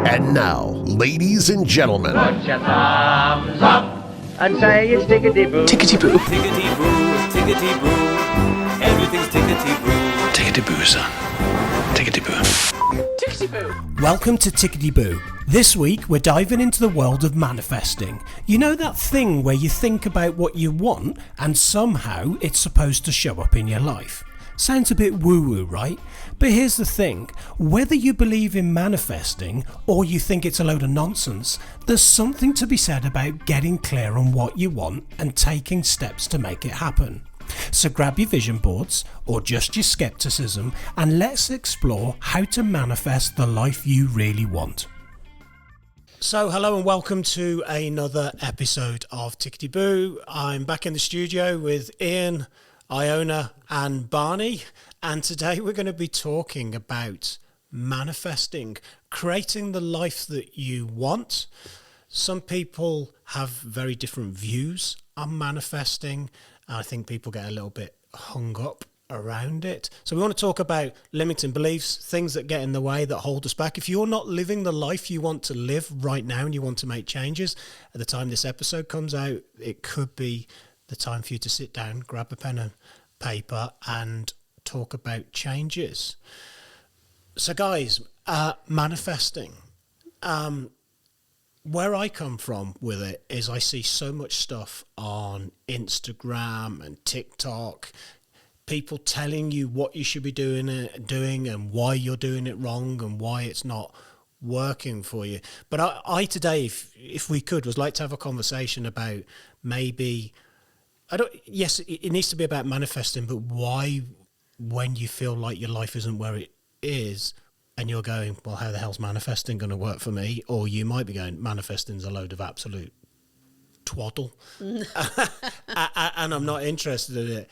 And now, ladies and gentlemen, Put your thumbs up and say it's Tickety Boo. Tickety Boo. Tickety Boo, Tickety Boo, everything's Tickety Boo. Tickety Boo, son. Tickety Boo. Tickety Boo. Welcome to Tickety Boo. This week we're diving into the world of manifesting. You know that thing where you think about what you want and somehow it's supposed to show up in your life? Sounds a bit woo-woo, right? But here's the thing, whether you believe in manifesting or you think it's a load of nonsense, there's something to be said about getting clear on what you want and taking steps to make it happen. So grab your vision boards or just your skepticism and let's explore how to manifest the life you really want. So hello and welcome to another episode of Tickety Boo. I'm back in the studio with Ian, Iona and Barney, and today we're going to be talking about manifesting, creating the life that you want. Some people have very different views on manifesting. I think people get a little bit hung up around it. So we want to talk about limiting beliefs, things that get in the way, that hold us back. If you're not living the life you want to live right now and you want to make changes, at the time this episode comes out, it could be the time for you to sit down, grab a pen and paper and talk about changes. So guys, manifesting. Where I come from with it is I see so much stuff on Instagram and TikTok, people telling you what you should be doing and why you're doing it wrong and why it's not working for you. But I today, if we could, was like to have a conversation about maybe, yes, it needs to be about manifesting, but why, when you feel like your life isn't where it is, and you're going, well, how the hell's manifesting going to work for me? Or you might be going, manifesting's a load of absolute twaddle. And I'm not interested in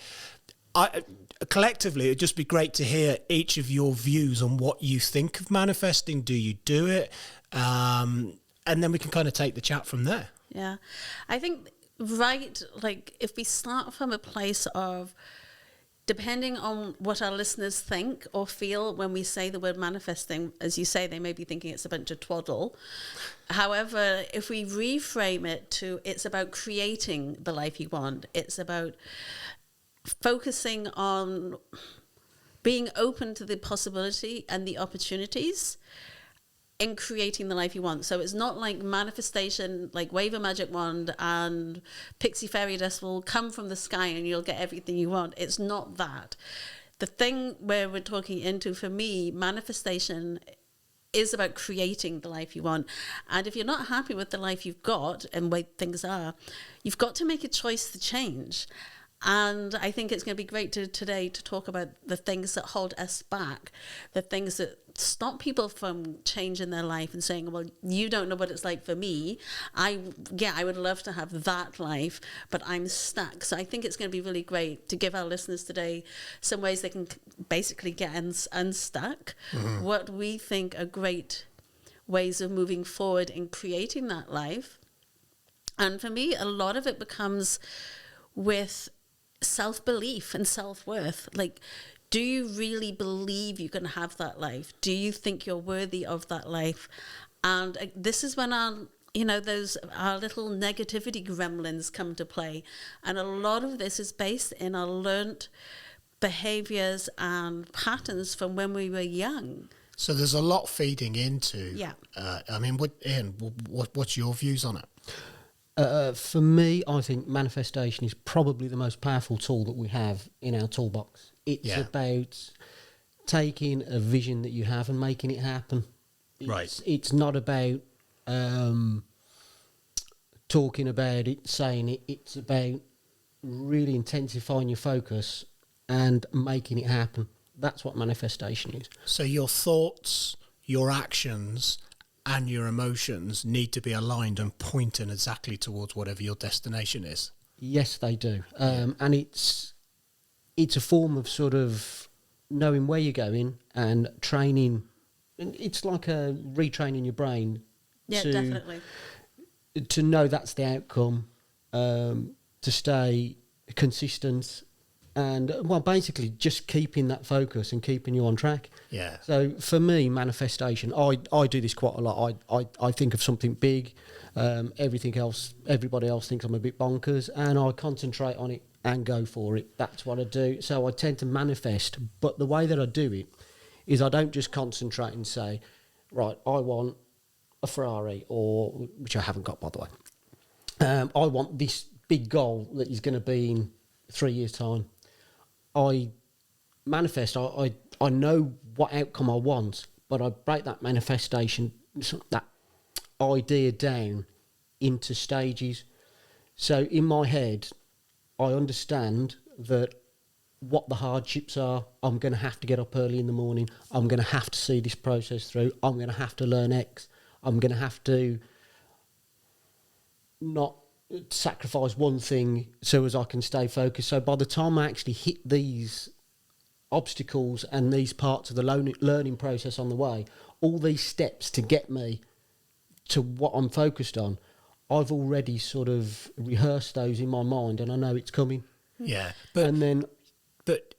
it. Collectively, it'd just be great to hear each of your views on what you think of manifesting. Do you do it? And then we can kind of take the chat from there. Yeah. I think, like if we start from a place of, depending on what our listeners think or feel when we say the word manifesting, as you say, they may be thinking it's a bunch of twaddle. However, if we reframe it to it's about creating the life you want, it's about focusing on being open to the possibility and the opportunities in creating the life you want. So it's not like manifestation, like wave a magic wand and pixie fairy dust will come from the sky and you'll get everything you want. It's not that. The thing where we're talking into, for me, manifestation is about creating the life you want. And if you're not happy with the life you've got and where things are, you've got to make a choice to change. And I think it's going to be great today to talk about the things that hold us back, the things that stop people from changing their life and saying, well, you don't know what it's like for me. I would love to have that life, but I'm stuck. So I think it's going to be really great to give our listeners today some ways they can basically get unstuck, what we think are great ways of moving forward in creating that life. And for me, a lot of it becomes with self-belief and self-worth. Like, do you really believe you can have that life? Do you think you're worthy of that life? And this is when our little negativity gremlins come to play. And a lot of this is based in our learnt behaviors and patterns from when we were young. So there's a lot feeding into. Yeah. Ian, what's your views on it? For me, I think manifestation is probably the most powerful tool that we have in our toolbox. It's about taking a vision that you have and making it happen. It's not about talking about it, saying it. It's about really intensifying your focus and making it happen. That's what manifestation is. So your thoughts, your actions and your emotions need to be aligned and pointing exactly towards whatever your destination is. Yes, they do. And it's a form of sort of knowing where you're going and training. It's like retraining your brain Definitely. To know that's the outcome, to stay consistent And well, basically just keeping that focus and keeping you on track. Yeah. So for me, manifestation, I do this quite a lot. I think of something big, everybody else thinks I'm a bit bonkers, and I concentrate on it and go for it. That's what I do. So I tend to manifest, but the way that I do it is I don't just concentrate and say, right, I want a Ferrari, or which I haven't got, by the way. I want this big goal that is going to be in 3 years' time. I manifest. I know what outcome I want, but I break that manifestation, that idea down into stages. So in my head, I understand that what the hardships are. I'm going to have to get up early in the morning. I'm going to have to see this process through. I'm going to have to learn X. I'm going to have to not sacrifice one thing so as I can stay focused. So by the time I actually hit these obstacles and these parts of the learning process on the way, all these steps to get me to what I'm focused on, I've already sort of rehearsed those in my mind, and I know it's coming. Yeah, but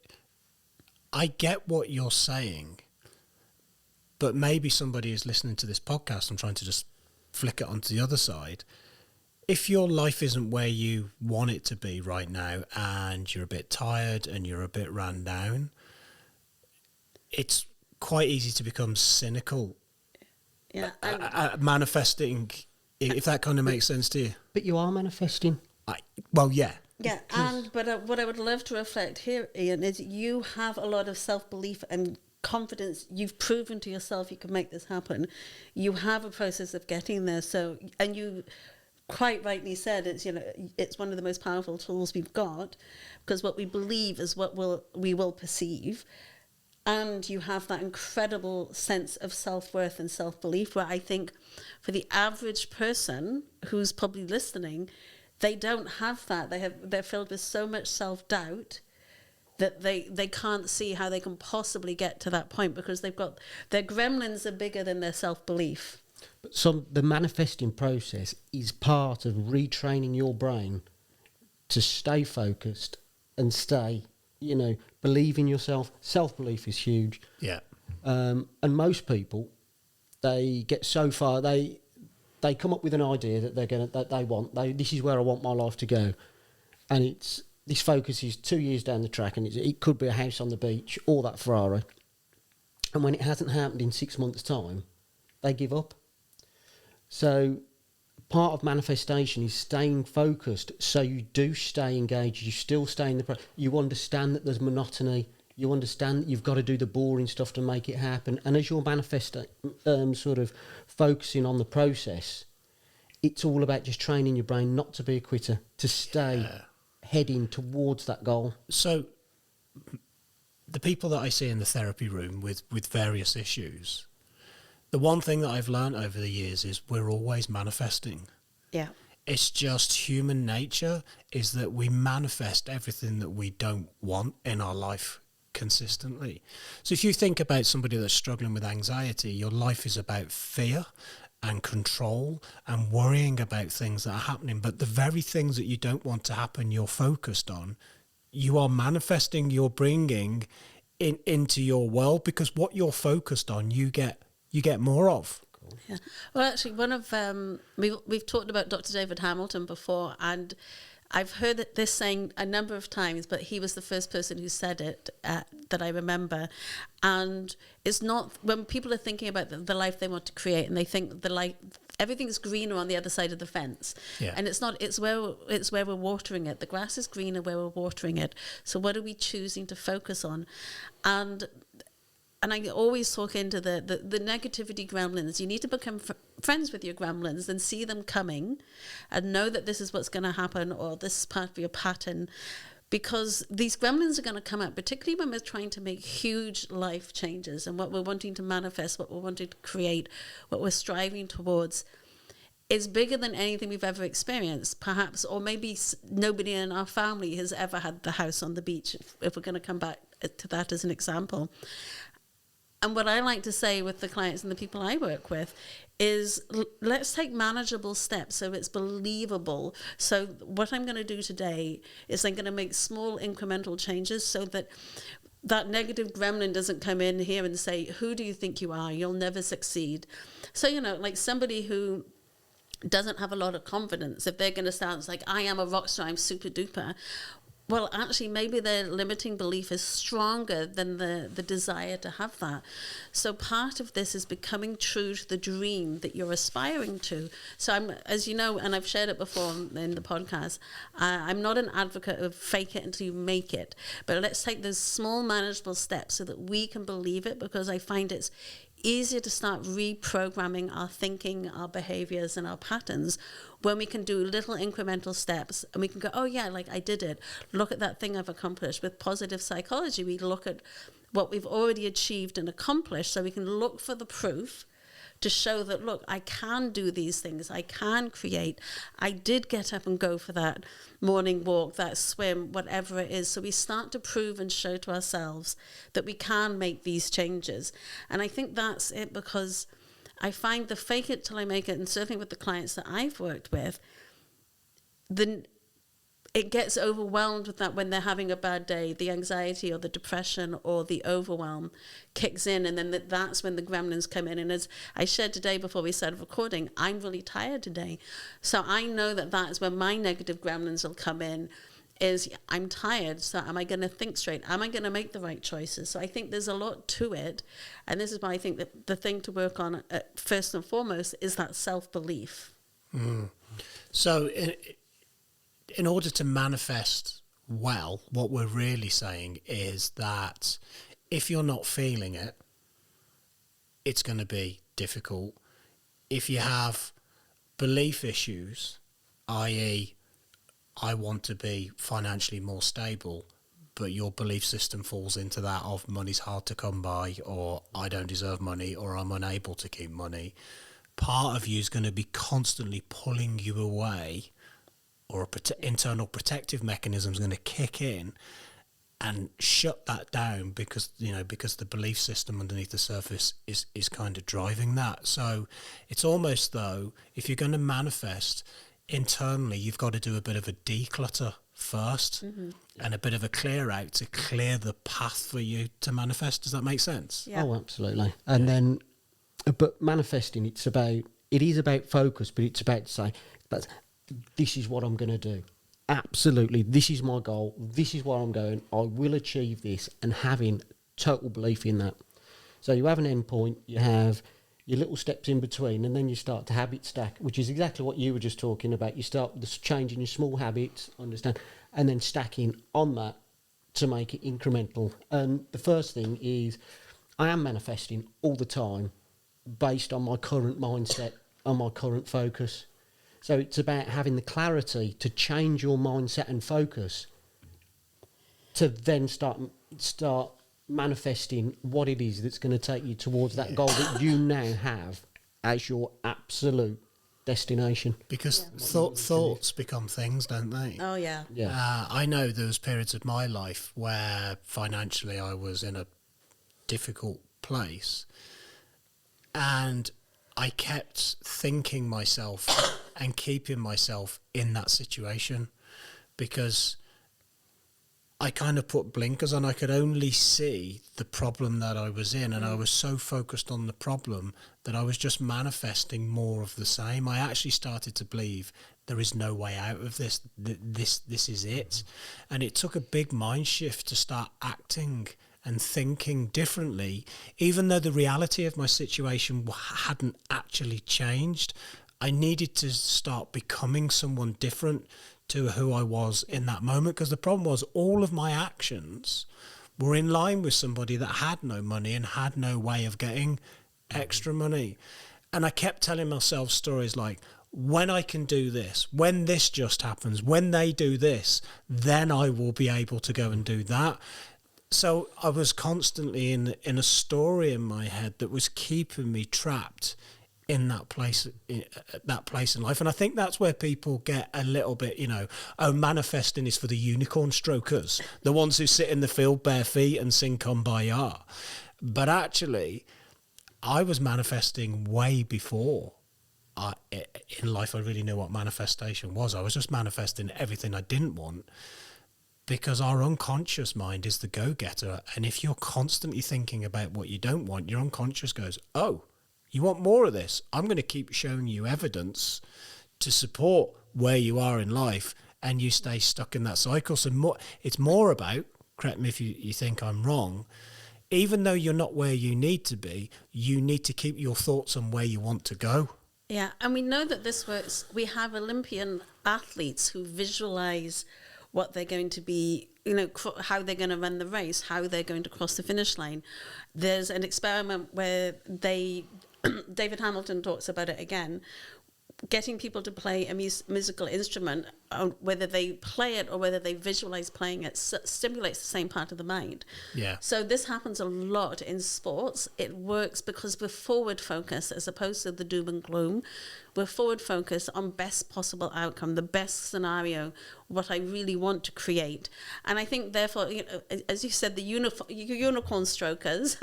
I get what you're saying, but maybe somebody is listening to this podcast and trying to just flick it onto the other side. If your life isn't where you want it to be right now, and you're a bit tired and you're a bit run down, it's quite easy to become cynical. Yeah, manifesting, if that kind of makes sense to you. But you are manifesting. Yeah. Yeah, but what I would love to reflect here, Ian, is you have a lot of self-belief and confidence. You've proven to yourself you can make this happen. You have a process of getting there. So, and you quite rightly said, it's one of the most powerful tools we've got, because what we believe is what we will perceive. And you have that incredible sense of self-worth and self-belief, where I think for the average person who's probably listening, they don't have that. They're filled with so much self-doubt that they can't see how they can possibly get to that point, because they've got their gremlins are bigger than their self-belief. But the manifesting process is part of retraining your brain to stay focused and stay, believe in yourself. Self-belief is huge. Yeah. And most people, they get so far, they come up with an idea that this is where I want my life to go. And this focus is 2 years down the track, and it could be a house on the beach or that Ferrari. And when it hasn't happened in 6 months' time, they give up. So part of manifestation is staying focused, so you do stay engaged, you still stay in the you understand that there's monotony, you understand that you've got to do the boring stuff to make it happen, and as you're sort of focusing on the process, it's all about just training your brain not to be a quitter, to stay heading towards that goal. So the people that I see in the therapy room with various issues, the one thing that I've learned over the years is we're always manifesting. Yeah. It's just human nature is that we manifest everything that we don't want in our life consistently. So if you think about somebody that's struggling with anxiety, your life is about fear and control and worrying about things that are happening. But the very things that you don't want to happen, you're focused on, you are manifesting, you're bringing into your world, because what you're focused on, you get more of. Yeah. Well, actually, one of we've talked about Dr. David Hamilton before, and I've heard this saying a number of times, but he was the first person who said it that I remember. And it's not, when people are thinking about the life they want to create, and they think everything's greener on the other side of the fence. Yeah. And it's not, it's where we're watering it. The grass is greener where we're watering it. So what are we choosing to focus on? And I always talk into the negativity gremlins. You need to become friends with your gremlins and see them coming and know that this is what's going to happen, or this is part of your pattern, because these gremlins are going to come out, particularly when we're trying to make huge life changes and what we're wanting to manifest, what we're wanting to create, what we're striving towards. Is bigger than anything we've ever experienced, perhaps, or maybe nobody in our family has ever had the house on the beach, if we're going to come back to that as an example. And what I like to say with the clients and the people I work with is let's take manageable steps so it's believable. So what I'm going to do today is I'm going to make small incremental changes so that that negative gremlin doesn't come in here and say, who do you think you are? You'll never succeed. So, like somebody who doesn't have a lot of confidence, if they're going to sound like, I am a rock star, I'm super duper. Well, actually, maybe their limiting belief is stronger than the desire to have that. So part of this is becoming true to the dream that you're aspiring to. So I'm, as you know, and I've shared it before in the podcast, I'm not an advocate of fake it until you make it. But let's take those small manageable steps so that we can believe it, because I find it's easier to start reprogramming our thinking, our behaviors, and our patterns when we can do little incremental steps and we can go, oh yeah, like I did it. Look at that thing I've accomplished. With positive psychology, we look at what we've already achieved and accomplished, so we can look for the proof to show that, look, I can do these things. I can create. I did get up and go for that morning walk, that swim, whatever it is. So we start to prove and show to ourselves that we can make these changes. And I think that's it, because I find the fake it till I make it, and certainly with the clients that I've worked with, then it gets overwhelmed with that when they're having a bad day. The anxiety or the depression or the overwhelm kicks in, and then that's when the gremlins come in. And as I shared today before we started recording, I'm really tired today. So I know that that's when my negative gremlins will come in, is I'm tired, so am I going to think straight? Am I going to make the right choices? So I think there's a lot to it. And this is why I think that the thing to work on first and foremost is that self-belief. So in order to manifest well, what we're really saying is that if you're not feeling it, it's going to be difficult. If you have belief issues, i.e., I want to be financially more stable, but your belief system falls into that of money's hard to come by, or I don't deserve money, or I'm unable to keep money, part of you is going to be constantly pulling you away, or internal protective mechanism is going to kick in and shut that down, because the belief system underneath the surface is kind of driving that. So it's almost though, if you're going to manifest internally, you've got to do a bit of a declutter first, and a bit of a clear out to clear the path for you to manifest. Does that make sense? Yeah. Oh, absolutely. And then, but manifesting, it is about focus, but it's about to say, but this is what I'm going to do. Absolutely, this is my goal. This is where I'm going. I will achieve this, and having total belief in that. So you have an end point, you have your little steps in between, and then you start to habit stack, which is exactly what you were just talking about. You start changing your small habits, understand, and then stacking on that to make it incremental. And the first thing is, I am manifesting all the time based on my current mindset, on my current focus. So it's about having the clarity to change your mindset and focus to then start manifesting what it is that's going to take you towards that goal that you now have as your absolute destination. Because thoughts become things, don't they? Oh, yeah. Yeah. I know there was periods of my life where financially I was in a difficult place, and I kept thinking myself and keeping myself in that situation, because I kind of put blinkers on. I could only see the problem that I was in, and I was so focused on the problem that I was just manifesting more of the same. I actually started to believe there is no way out of this. This is it. And it took a big mind shift to start acting and thinking differently, even though the reality of my situation hadn't actually changed. I needed to start becoming someone different to who I was in that moment, because the problem was all of my actions were in line with somebody that had no money and had no way of getting extra money. And I kept telling myself stories like, when I can do this, when this just happens, when they do this, then I will be able to go and do that. So I was constantly in a story in my head that was keeping me trapped in that place in life. And I think that's where people get a little bit, manifesting is for the unicorn strokers, the ones who sit in the field bare feet and sing Kumbaya. But actually, I was manifesting way before in life I really knew what manifestation was. I was just manifesting everything I didn't want, because our unconscious mind is the go-getter. And if you're constantly thinking about what you don't want, your unconscious goes, oh, you want more of this? I'm going to keep showing you evidence to support where you are in life, and you stay stuck in that cycle. So it's more about, correct me if you think I'm wrong, even though you're not where you need to be, you need to keep your thoughts on where you want to go. Yeah, and we know that this works. We have Olympian athletes who visualize what they're going to be, how they're going to run the race, how they're going to cross the finish line. There's an experiment where David Hamilton talks about it again, getting people to play a musical instrument, whether they play it or whether they visualize playing it, stimulates the same part of the mind. Yeah. So this happens a lot in sports. It works because we're forward focused as opposed to the doom and gloom. We're forward focused on best possible outcome, the best scenario, what I really want to create. And I think therefore, as you said, the unicorn strokers,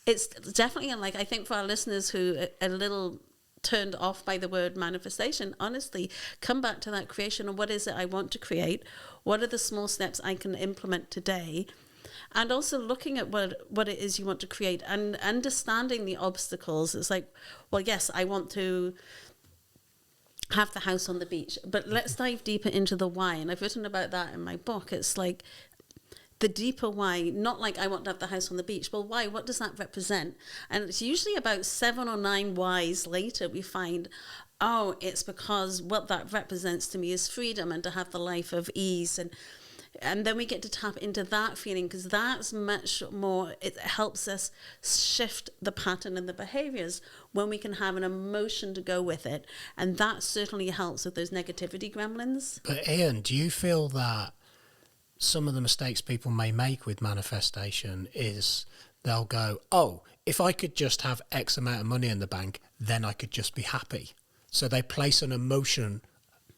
it's definitely I think for our listeners who are a little turned off by the word manifestation, honestly, come back to that creation and what is it I want to create? What are the small steps I can implement today? And also looking at what it is you want to create and understanding the obstacles. It's like, well, yes, I want to have the house on the beach, but let's dive deeper into the why. And I've written about that in my book. It's like the deeper why, not like I want to have the house on the beach. Well, why? What does that represent? And it's usually about 7 or 9 whys later we find, oh, it's because what that represents to me is freedom and to have the life of ease. And then we get to tap into that feeling, because that's much more, it helps us shift the pattern and the behaviors when we can have an emotion to go with it. And that certainly helps with those negativity gremlins. But Ian, do you feel that some of the mistakes people may make with manifestation is they'll go, oh, if I could just have X amount of money in the bank, then I could just be happy. So they place an emotion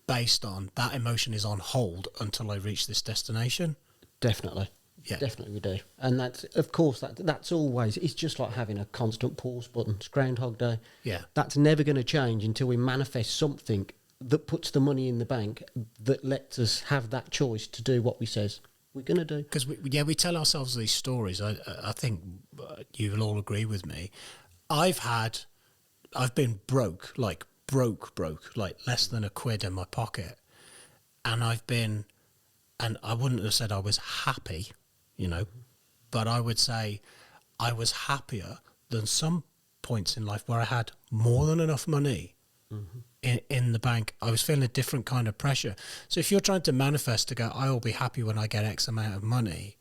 based on that emotion is on hold until I reach this destination. Definitely. Yeah. Definitely we do. And that's, of course, that's always, it's just like having a constant pause button. It's Groundhog Day. Yeah. That's never going to change until we manifest something that puts the money in the bank that lets us have that choice to do what we says we're going to do. Because we tell ourselves these stories. I think you'll all agree with me. I've been broke, like less than £1 in my pocket. And I wouldn't have said I was happy, but I would say I was happier than some points in life where I had more than enough money. Mm-hmm. In the bank. I was feeling a different kind of pressure. So if you're trying to manifest to go, I will be happy when I get X amount of money,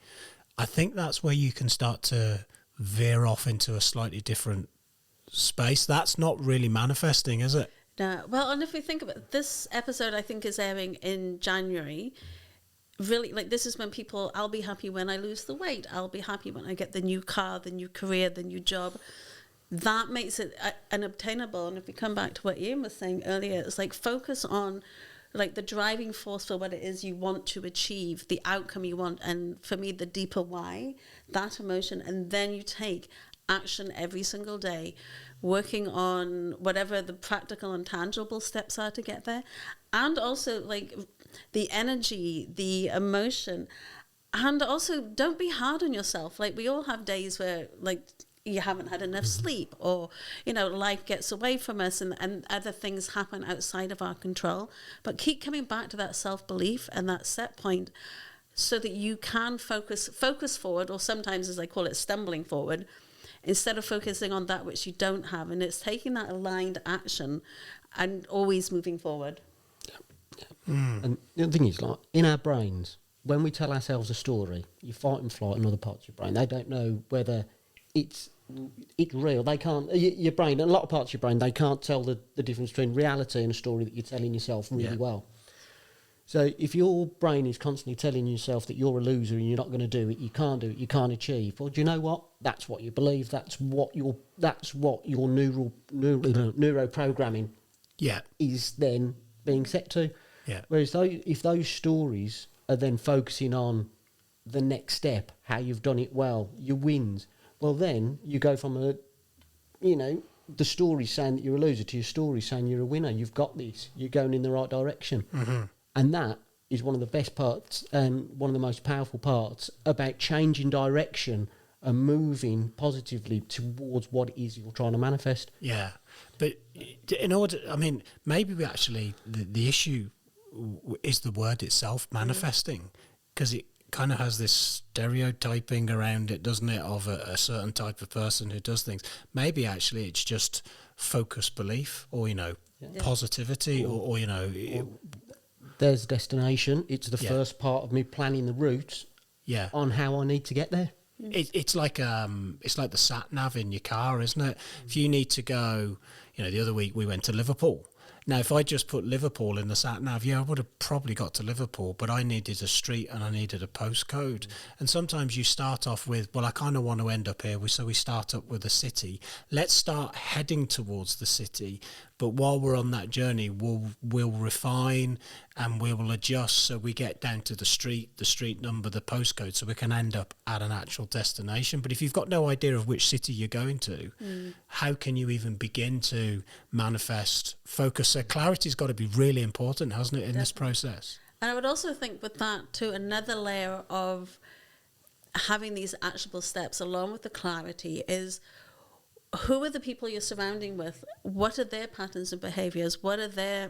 I think that's where you can start to veer off into a slightly different space. That's not really manifesting, is it? No. Well, and if we think about it, this episode, I think is airing in January. Really, this is when I'll be happy when I lose the weight. I'll be happy when I get the new car, the new career, the new job. That makes it unobtainable. And if we come back to what Ian was saying earlier, it's focus on the driving force for what it is you want to achieve, the outcome you want. And for me, the deeper why, that emotion. And then you take action every single day, working on whatever the practical and tangible steps are to get there. And also the energy, the emotion. And also don't be hard on yourself. We all have days where you haven't had enough sleep, or life gets away from us and other things happen outside of our control, but keep coming back to that self-belief and that set point so that you can focus forward, or sometimes, as I call it, stumbling forward, instead of focusing on that which you don't have. And it's taking that aligned action and always moving forward. And the thing is, in our brains, when we tell ourselves a story, you fight and flight in other parts of your brain, they don't know whether it's real. They can't, your brain, a lot of parts of your brain, they can't tell the difference between reality and a story that you're telling yourself really well. So if your brain is constantly telling yourself that you're a loser and you're not going to do it, you can't do it, you can't achieve, well, do you know what? That's what you believe. That's what your neuro programming is then being set to. Yeah. Whereas if those stories are then focusing on the next step, how you've done it well, your wins, Well, then you go from the story saying that you're a loser to your story saying you're a winner. You've got this. You're going in the right direction. Mm-hmm. And that is one of the best parts and one of the most powerful parts about changing direction and moving positively towards what it is you're trying to manifest. Yeah. But in order, I mean, maybe we actually, the issue is the word itself, manifesting, because it kind of has this stereotyping around it, doesn't it, of a certain type of person who does things. Maybe actually it's just focused belief or, positivity or there's destination. It's the first part of me planning the route on how I need to get there. It's like the sat nav in your car, isn't it? If you need to go, the other week we went to Liverpool. Now, if I just put Liverpool in the sat nav, I would have probably got to Liverpool, but I needed a street and I needed a postcode. And sometimes you start off with, well, I kind of want to end up here, so we start up with a city. Let's start heading towards the city. But while we're on that journey, we'll refine and we will adjust so we get down to the street number, the postcode, so we can end up at an actual destination. But if you've got no idea of which city you're going to, how can you even begin to manifest focus? So clarity's got to be really important, hasn't it, in this process? And I would also think with that too, another layer of having these actionable steps along with the clarity is, who are the people you're surrounding with? What are their patterns of behaviors? What are their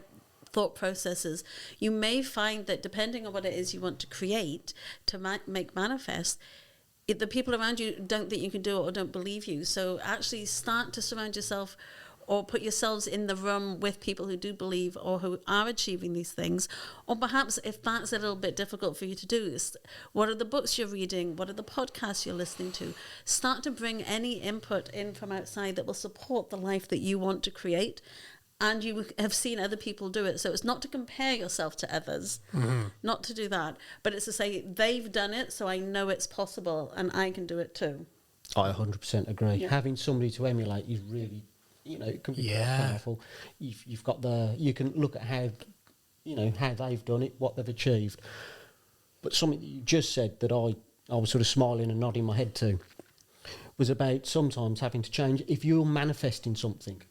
thought processes? You may find that depending on what it is you want to create, to make manifest, the people around you don't think you can do it or don't believe you. So actually start to surround yourself or put yourselves in the room with people who do believe or who are achieving these things. Or perhaps if that's a little bit difficult for you to do, what are the books you're reading? What are the podcasts you're listening to? Start to bring any input in from outside that will support the life that you want to create. And you have seen other people do it. So it's not to compare yourself to others, not to do that, but it's to say they've done it, so I know it's possible and I can do it too. I 100% agree. Yeah. Having somebody to emulate is really, it can be quite powerful. You've got you can look at how they've done it, what they've achieved. But something that you just said that I was sort of smiling and nodding my head to was about sometimes having to change. If you're manifesting something,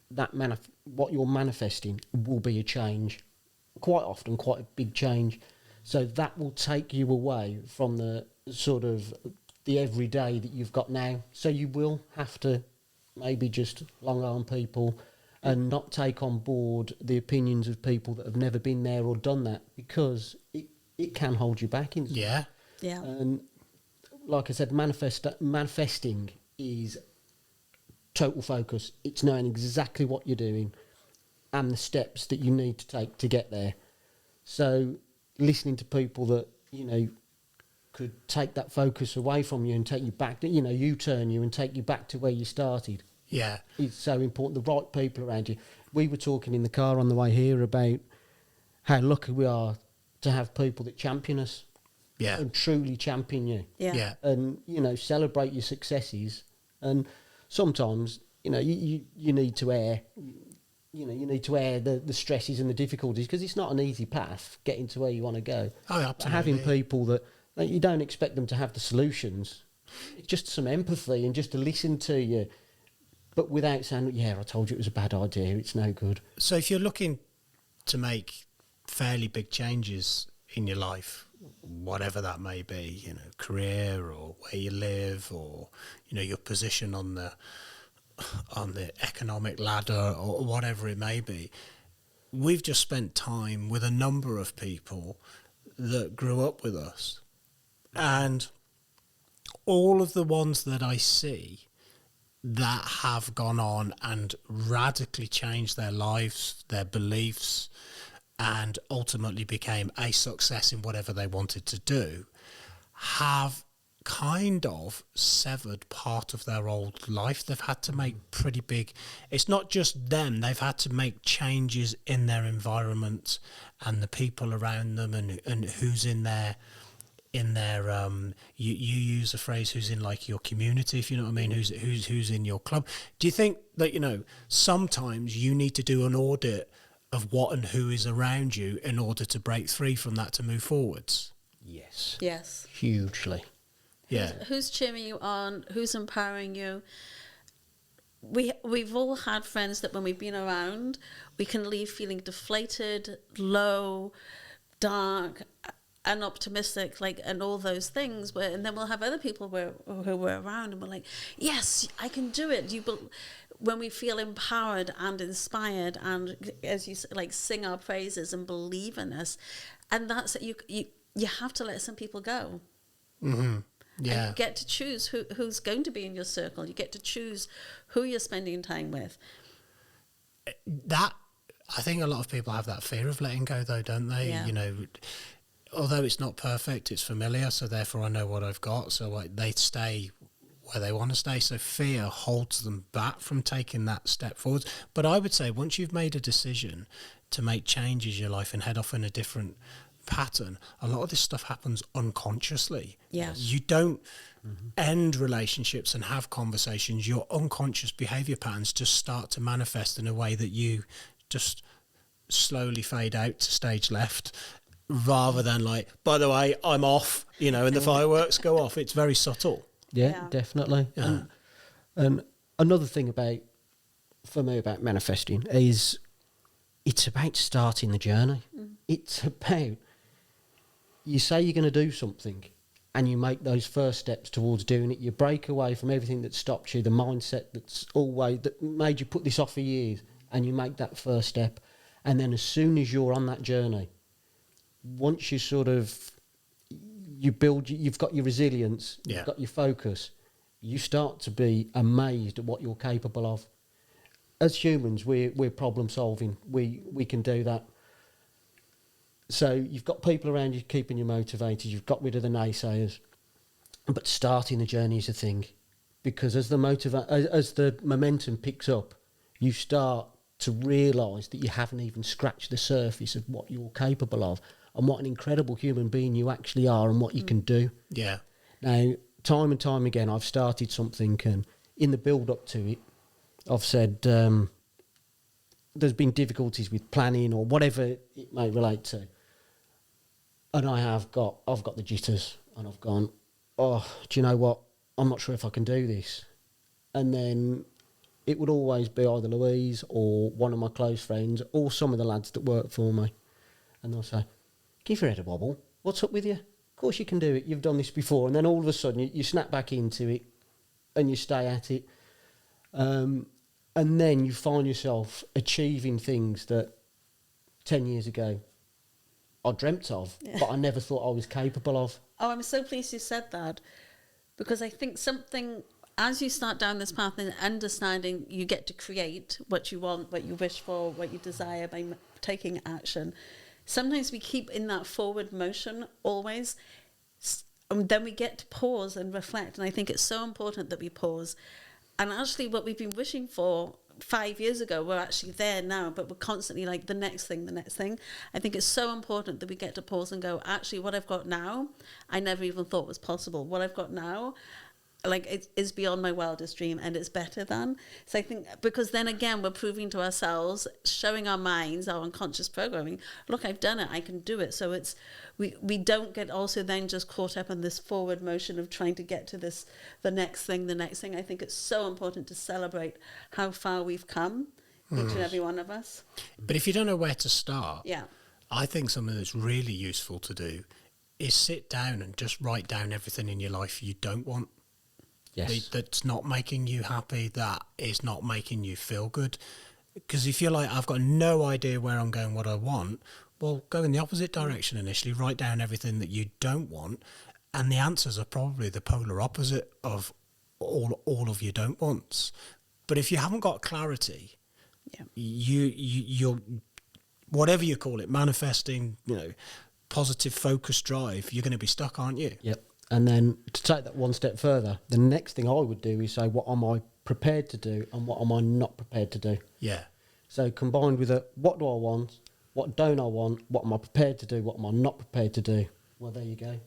what you're manifesting will be a change, quite often quite a big change. So that will take you away from the sort of the everyday that you've got now. So you will have to maybe just long arm people and not take on board the opinions of people that have never been there or done that, because it can hold you back. Yeah. And like I said, manifesting is total focus. It's knowing exactly what you're doing and the steps that you need to take to get there. So listening to people that, could take that focus away from you and take you back, U-turn you and take you back to where you started. Yeah. It's so important, the right people around you. We were talking in the car on the way here about how lucky we are to have people that champion us. Yeah. And truly champion you. Yeah. And, celebrate your successes. And sometimes, you need to air, you need to air the stresses and the difficulties, because it's not an easy path getting to where you want to go. Oh, absolutely. But having people that you don't expect them to have the solutions, it's just some empathy and just to listen to you, but without saying, I told you it was a bad idea, it's no good. So if you're looking to make fairly big changes in your life, whatever that may be, career or where you live or, your position on the economic ladder or whatever it may be, we've just spent time with a number of people that grew up with us. And all of the ones that I see that have gone on and radically changed their lives, their beliefs, and ultimately became a success in whatever they wanted to do, have kind of severed part of their old life. They've had to make pretty big, it's not just them, they've had to make changes in their environment and the people around them and who's in their you use a phrase, who's in like your community, if you know what I mean, who's in your club. Do you think that sometimes you need to do an audit of what and who is around you in order to break free from that to move forwards? Yes. Yes. Hugely. Yeah. Who's cheering you on? Who's empowering you? We've all had friends that when we've been around, we can leave feeling deflated, low, dark, unoptimistic, like, and all those things. And then we'll have other people who we're around, and we're like, yes, I can do it. When we feel empowered and inspired, and as you say, like, sing our praises and believe in us, and that's it. You have to let some people go. Mm-hmm. Yeah. And you get to choose who's going to be in your circle. You get to choose who you're spending time with. That, I think a lot of people have that fear of letting go, though, don't they? Yeah. You know, although it's not perfect, it's familiar, so therefore I know what I've got. So they stay where they want to stay. So fear holds them back from taking that step forward. But I would say once you've made a decision to make changes in your life and head off in a different pattern, a lot of this stuff happens unconsciously. Yeah. You don't end relationships and have conversations. Your unconscious behavior patterns just start to manifest in a way that you just slowly fade out to stage left, rather than like, by the way, I'm off, and the fireworks go off. It's very subtle. Yeah. Definitely. Yeah. And another thing for me about manifesting is it's about starting the journey. It's about, you say you're going to do something and you make those first steps towards doing it. You break away from everything that stopped you, the mindset that made you put this off for years, and you make that first step. And then as soon as you're on that journey, once you you've got your resilience, Yeah. you've got your focus, you start to be amazed at what you're capable of. As humans, we're problem solving. We can do that. So you've got people around you keeping you motivated. You've got rid of the naysayers, but starting the journey is a thing, because as the momentum picks up, you start to realise that you haven't even scratched the surface of what you're capable of, and what an incredible human being you actually are, and what you can do. Yeah. Now, time and time again, I've started something, and in the build-up to it, I've said there's been difficulties with planning or whatever it may relate to, and I've got the jitters, and I've gone, oh, do you know what? I'm not sure if I can do this. And then it would always be either Louise or one of my close friends or some of the lads that work for me, and they'll say, give your head a wobble. What's up with you? Of course you can do it. You've done this before. And then all of a sudden you snap back into it and you stay at it. And then you find yourself achieving things that 10 years ago I dreamt of, but I never thought I was capable of. Oh, I'm so pleased you said that, because I think as you start down this path and understanding, you get to create what you want, what you wish for, what you desire by taking action. Sometimes we keep in that forward motion always, and then we get to pause and reflect. And I think it's so important that we pause. And actually what we've been wishing for 5 years ago, we're actually there now, but we're constantly like the next thing. I think it's so important that we get to pause and go, actually, what I've got now, I never even thought was possible. What I've got now, like, it is beyond my wildest dream, and it's better than. So I think, because then again, we're proving to ourselves, showing our minds, our unconscious programming, look, I've done it, I can do it. So it's, we don't get also then just caught up in this forward motion of trying to get to this, the next thing. I think it's so important to celebrate how far we've come, each and every one of us. But if you don't know where to start, Yeah. I think something that's really useful to do is sit down and just write down everything in your life you don't want. Yes. That's not making you happy, that is not making you feel good. Because if you're like, I've got no idea where I'm going, what I want, well, go in the opposite direction initially, write down everything that you don't want, and the answers are probably the polar opposite of all of your don't wants. But if you haven't got clarity, you're whatever you call it, manifesting, positive focus drive, you're going to be stuck, aren't you? Yep. And then to take that one step further, the next thing I would do is say, what am I prepared to do and what am I not prepared to do? Yeah. So combined with what do I want, what don't I want, what am I prepared to do, what am I not prepared to do? Well, there you go.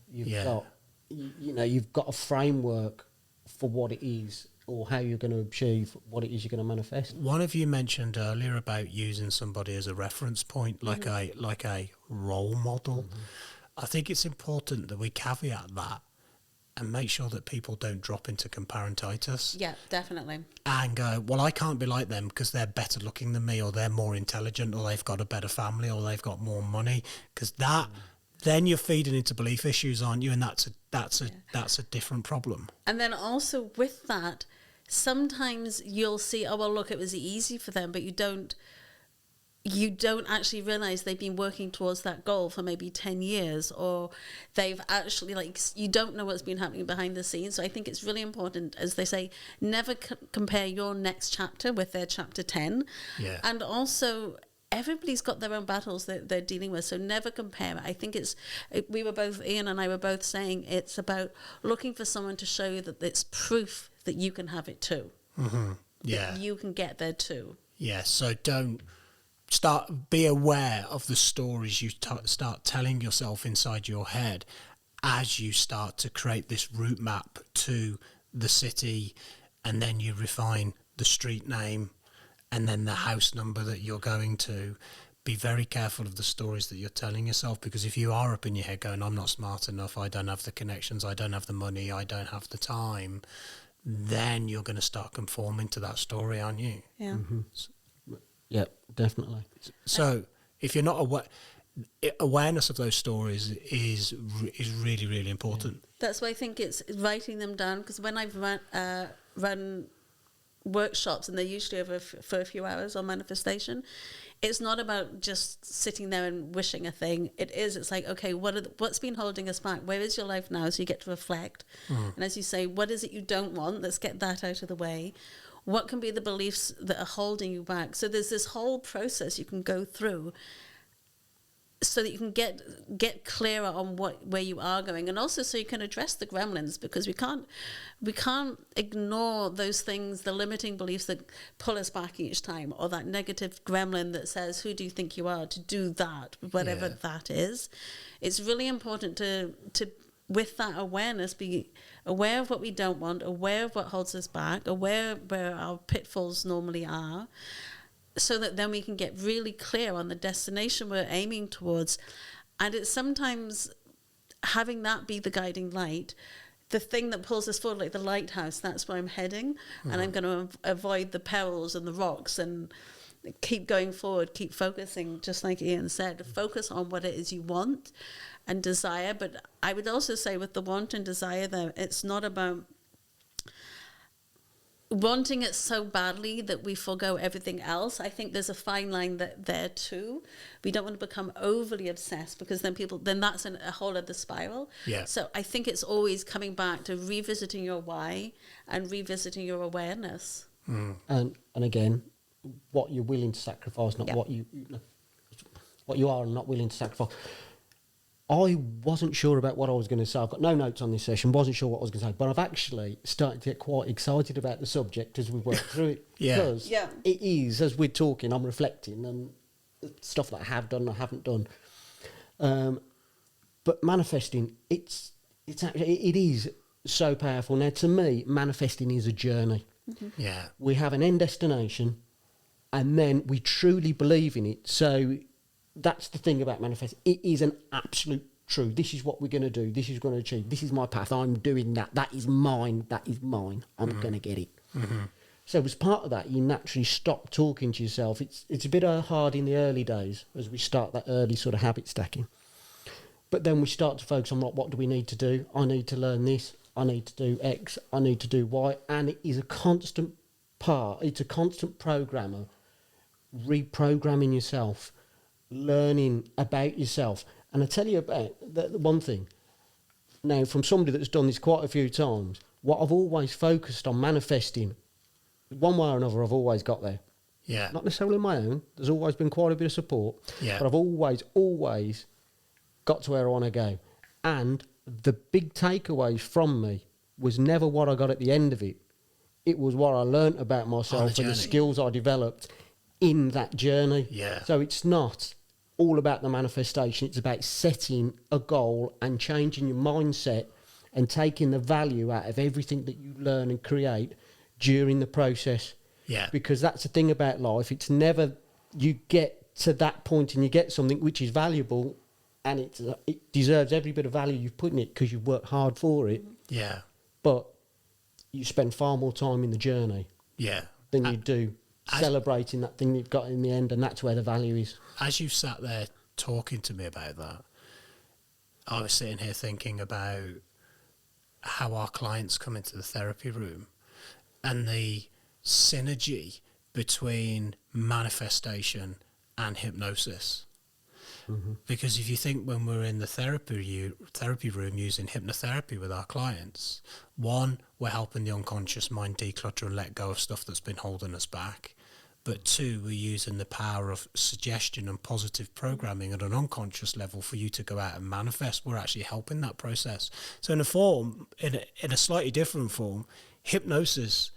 You've got a framework for what it is, or how you're going to achieve what it is you're going to manifest. One of you mentioned earlier about using somebody as a reference point, like a role model. I think it's important that we caveat that and make sure that people don't drop into comparantitis Yeah, definitely. and go, well, I can't be like them because they're better looking than me, or they're more intelligent, or they've got a better family, or they've got more money. Because then you're feeding into belief issues, aren't you? And that's a different problem. And then also with that, sometimes you'll see, oh, well, look, it was easy for them, but you don't actually realize they've been working towards that goal for maybe 10 years, or they've actually, like, you don't know what's been happening behind the scenes. So I think it's really important, as they say, never compare your next chapter with their chapter 10. Yeah. And also, everybody's got their own battles that they're dealing with, so never compare. I think Ian and I were both saying it's about looking for someone to show you that it's proof that you can have it too. Mm-hmm. Yeah. That you can get there too. Yeah, so be aware of the stories you start telling yourself inside your head as you start to create this route map to the city, and then you refine the street name and then the house number that you're going to. Be very careful of the stories that you're telling yourself, because if you are up in your head going, I'm not smart enough, I don't have the connections, I don't have the money, I don't have the time, then you're going to start conforming to that story, aren't you? Yeah. Mm-hmm. Yeah, definitely. So if you're not aware, awareness of those stories is really, really important. That's why I think it's writing them down, because when I've run workshops, and they're usually for a few hours on manifestation, it's not about just sitting there and wishing a thing. It's like, okay, what's been holding us back? Where is your life now? So you get to reflect. And as you say, what is it you don't want? Let's get that out of the way. What can be the beliefs that are holding you back? So there's this whole process you can go through, so that you can get clearer on where you are going, and also so you can address the gremlins, because we can't ignore those things, the limiting beliefs that pull us back each time, or that negative gremlin that says, who do you think you are to do that, whatever that is. It's really important to with that awareness, be aware of what we don't want, aware of what holds us back, aware where our pitfalls normally are, so that then we can get really clear on the destination we're aiming towards. And it's sometimes having that be the guiding light, the thing that pulls us forward, like the lighthouse, that's where I'm heading, and I'm going to avoid the perils and the rocks and keep going forward, keep focusing, just like Ian said, focus on what it is you want and desire. But I would also say with the want and desire, though, it's not about wanting it so badly that we forego everything else. I think there's a fine line there too. We don't want to become overly obsessed, because then that's a whole other spiral. Yeah. So I think it's always coming back to revisiting your why and revisiting your awareness. And again, what you're willing to sacrifice, not what you are and not willing to sacrifice. I wasn't sure about what I was going to say. I've got no notes on this session, wasn't sure what I was going to say, but I've actually started to get quite excited about the subject as we work through it. Because it is, as we're talking, I'm reflecting and stuff that I have done, I haven't done. But manifesting, it is so powerful. Now, to me, manifesting is a journey. Mm-hmm. Yeah. We have an end destination, and then we truly believe in it. So that's the thing about manifesting. It is an absolute truth. This is what we're going to do. This is going to achieve. This is my path. I'm doing that. That is mine. That is mine. I'm going to get it. Mm-hmm. So as part of that, you naturally stop talking to yourself. It's a bit hard in the early days as we start that early sort of habit stacking. But then we start to focus on what do we need to do? I need to learn this. I need to do X. I need to do Y. And it is a constant part. It's a constant programmer, reprogramming yourself, learning about yourself. And I tell you about the one thing. Now, from somebody that's done this quite a few times, what I've always focused on manifesting, one way or another, I've always got there. Yeah. Not necessarily my own. There's always been quite a bit of support. Yeah. But I've always got to where I want to go. And the big takeaways from me was never what I got at the end of it. It was what I learnt about myself and the skills I developed in that journey. Yeah. So it's not all about the manifestation. It's about setting a goal and changing your mindset and taking the value out of everything that you learn and create during the process. Yeah. Because that's the thing about life. It's never you get to that point and you get something which is valuable, and it deserves every bit of value you've put in it because you've worked hard for it. Yeah. But you spend far more time in the journey Yeah. than you do celebrating that thing you've got in the end, and that's where the value is. As you sat there talking to me about that, I was sitting here thinking about how our clients come into the therapy room and the synergy between manifestation and hypnosis. Mm-hmm. Because if you think when we're in the therapy room using hypnotherapy with our clients, one, we're helping the unconscious mind declutter and let go of stuff that's been holding us back. But two, we're using the power of suggestion and positive programming at an unconscious level for you to go out and manifest. We're actually helping that process. So in a slightly different form, hypnosis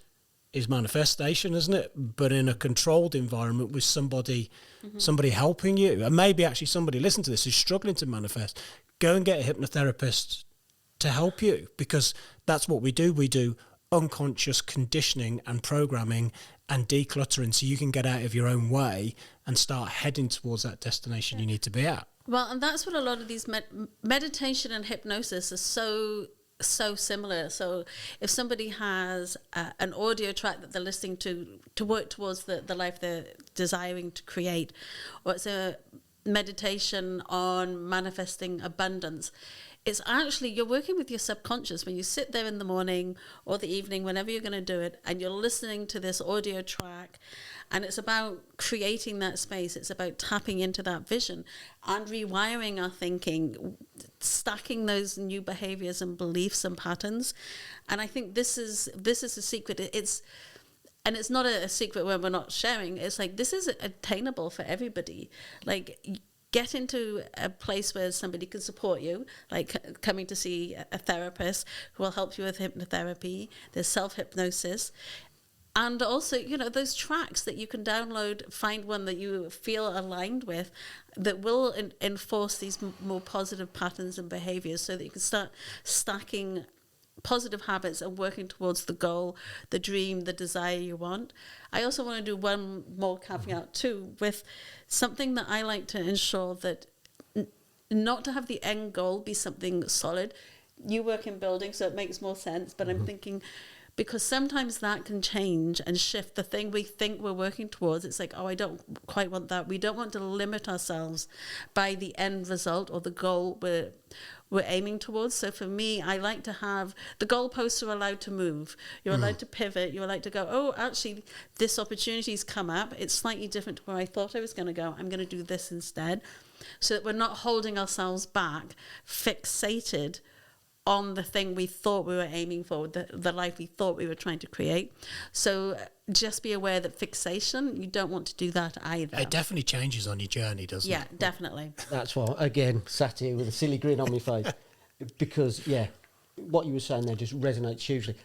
is manifestation, isn't it? But in a controlled environment with somebody helping you. And maybe actually somebody listening to this is struggling to manifest. Go and get a hypnotherapist to help you, because that's what we do. We do unconscious conditioning and programming and decluttering so you can get out of your own way and start heading towards that destination you need to be at. Well, and that's what a lot of these meditation and hypnosis are so similar. So if somebody has an audio track that they're listening to work towards the life they're desiring to create, or it's a meditation on manifesting abundance, it's actually, you're working with your subconscious when you sit there in the morning or the evening, whenever you're going to do it, and you're listening to this audio track, and it's about creating that space. It's about tapping into that vision and rewiring our thinking, stacking those new behaviors and beliefs and patterns. And I think this is a secret. It's not a secret when we're not sharing. It's like, this is attainable for everybody. Like, get into a place where somebody can support you, like coming to see a therapist who will help you with hypnotherapy. There's self-hypnosis. And also, those tracks that you can download, find one that you feel aligned with, that will enforce these more positive patterns and behaviors, so that you can start stacking positive habits and working towards the goal, the dream, the desire you want. I also want to do one more caveat too, with something that I like to ensure that not to have the end goal be something solid. You work in buildings, so it makes more sense, but I'm thinking, because sometimes that can change and shift the thing we think we're working towards. It's like, oh, I don't quite want that. We don't want to limit ourselves by the end result or the goal we're aiming towards. So for me, I like to have the goalposts are allowed to move. You're allowed to pivot. You're allowed to go, oh, actually, this opportunity's come up. It's slightly different to where I thought I was going to go. I'm going to do this instead, so that we're not holding ourselves back, fixated on the thing we thought we were aiming for, the life we thought we were trying to create. So just be aware that fixation, you don't want to do that either. It definitely changes on your journey, doesn't it? Yeah, definitely. That's why, again, sat here with a silly grin on my face, because, what you were saying there just resonates hugely.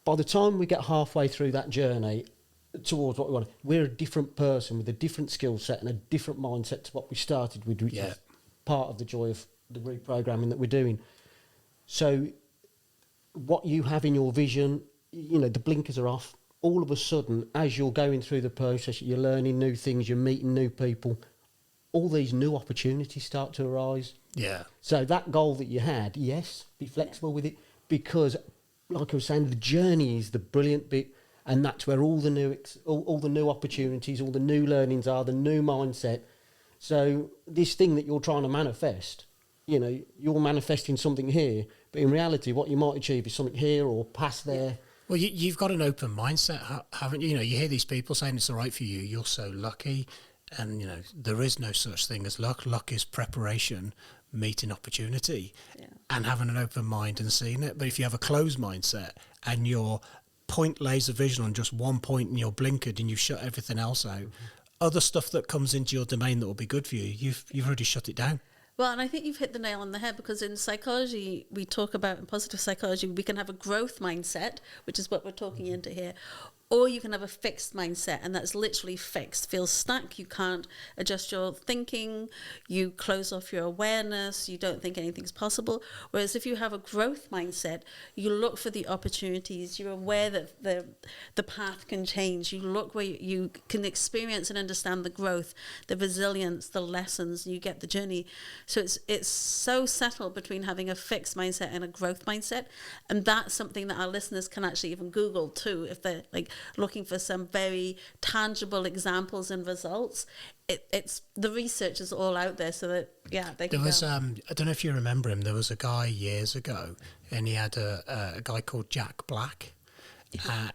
By the time we get halfway through that journey towards what we want, we're a different person with a different skill set and a different mindset to what we started with, which is part of the joy of the reprogramming that we're doing. So what you have in your vision, the blinkers are off. All of a sudden, as you're going through the process, you're learning new things, you're meeting new people, all these new opportunities start to arise. Yeah. So that goal that you had, yes, be flexible with it, because, like I was saying, the journey is the brilliant bit, and that's where all the new opportunities, all the new learnings are, the new mindset. So this thing that you're trying to manifest, you're manifesting something here, but in reality, what you might achieve is something here or past there. Well, you've got an open mindset, haven't you? You hear these people saying it's all right for you. You're so lucky. And, there is no such thing as luck. Luck is preparation, meeting opportunity, and having an open mind and seeing it. But if you have a closed mindset and your point laser vision on just one point and you're blinkered and you shut everything else out, other stuff that comes into your domain that will be good for you, you've already shut it down. Well, and I think you've hit the nail on the head, because in psychology, we talk about, in positive psychology, we can have a growth mindset, which is what we're talking into here, Or you can have a fixed mindset, and that's literally fixed. Feels stuck. You can't adjust your thinking. You close off your awareness. You don't think anything's possible. Whereas if you have a growth mindset, you look for the opportunities. You're aware that the path can change. You look where you can experience and understand the growth, the resilience, the lessons. You get the journey. So it's so settled between having a fixed mindset and a growth mindset, and that's something that our listeners can actually even Google too if they're like looking for some very tangible examples and results. It's the research is all out there, so that they can. There was I don't know if you remember him. There was a guy years ago, and he had a guy called Jack Black.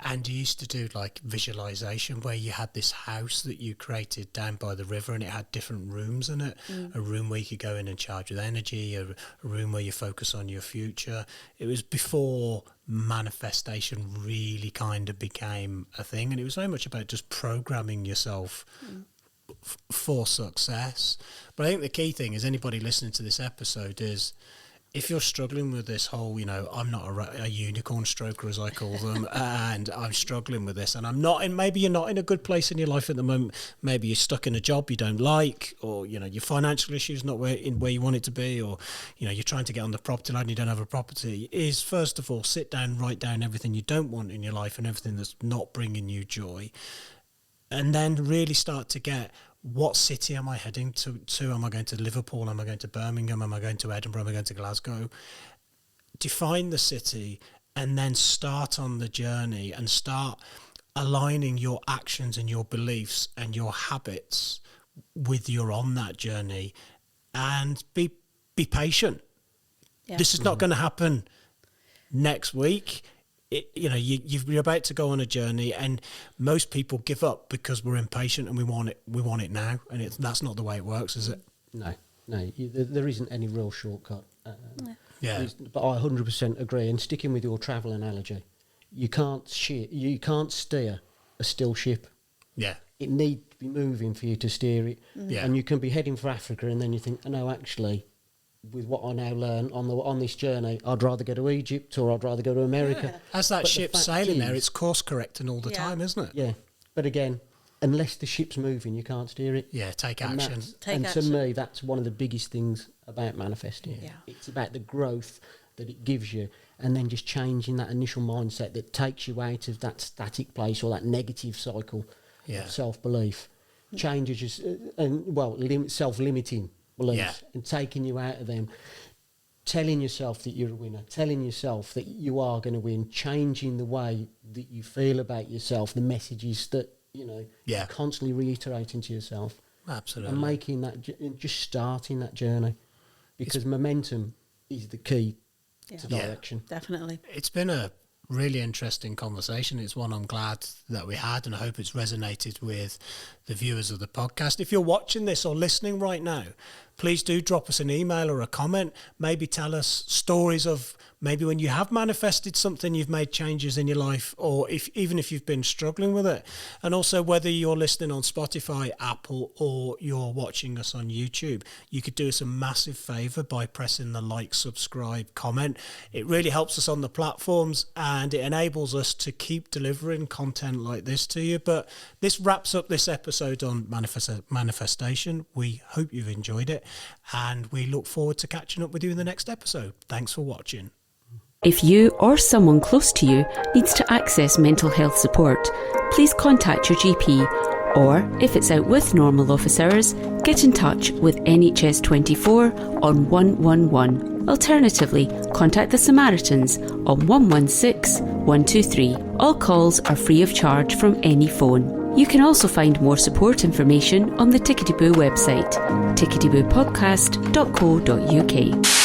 And he used to do like visualization where you had this house that you created down by the river, and it had different rooms in it. A room where you could go in and charge with energy, a room where you focus on your future. It was before manifestation really kind of became a thing, and it was very much about just programming yourself for success. But I think the key thing is, anybody listening to this episode is, if you're struggling with this whole, I'm not a unicorn stroker, as I call them, and I'm struggling with this, and I'm not in, maybe you're not in a good place in your life at the moment, maybe you're stuck in a job you don't like, or, your financial issues not where you want it to be, or, you're trying to get on the property line and you don't have a property, is first of all, sit down, write down everything you don't want in your life and everything that's not bringing you joy, and then really start to get, what city am I heading to? Am I going to Liverpool? Am I going to Birmingham? Am I going to Edinburgh? Am I going to Glasgow? Define the city and then start on the journey and start aligning your actions and your beliefs and your habits with you're on that journey, and be patient. Yeah. This is not going to happen next week. You're about to go on a journey, and most people give up because we're impatient and we want it now, and that's not the way it works, is it? No, there isn't any real shortcut. But I 100% agree. And sticking with your travel analogy, you can't steer a still ship. Yeah, it needs to be moving for you to steer it. Yeah, and you can be heading for Africa, and then you think, oh, no, actually, with what I now learn on this journey, I'd rather go to Egypt, or I'd rather go to America. Yeah. As that ship's sailing there, it's course correcting all the time, isn't it? Yeah, but again, unless the ship's moving, you can't steer it. Yeah, take action. To me, that's one of the biggest things about manifesting. Yeah. It's about the growth that it gives you, and then just changing that initial mindset that takes you out of that static place or that negative cycle of self-belief. Changes self-limiting beliefs, and taking you out of them, telling yourself that you're a winner, telling yourself that you are going to win, changing the way that you feel about yourself, the messages that constantly reiterating to yourself. Absolutely. And making that, just starting that journey, because momentum is the key to direction. Definitely. It's been a really interesting conversation. It's one I'm glad that we had, and I hope it's resonated with the viewers of the podcast. If you're watching this or listening right now, please do drop us an email or a comment. Maybe tell us stories of maybe when you have manifested something, you've made changes in your life, or even if you've been struggling with it. And also, whether you're listening on Spotify, Apple, or you're watching us on YouTube, you could do us a massive favour by pressing the like, subscribe, comment. It really helps us on the platforms, and it enables us to keep delivering content like this to you. But this wraps up this episode on manifestation. We hope you've enjoyed it, and we look forward to catching up with you in the next episode. Thanks for watching. If you or someone close to you needs to access mental health support, please contact your GP, or if it's out with normal office hours, get in touch with NHS 24 on 111. Alternatively, contact the Samaritans on 116 123. All calls are free of charge from any phone. You can also find more support information on the Tickety Boo website, ticketyboopodcast.co.uk.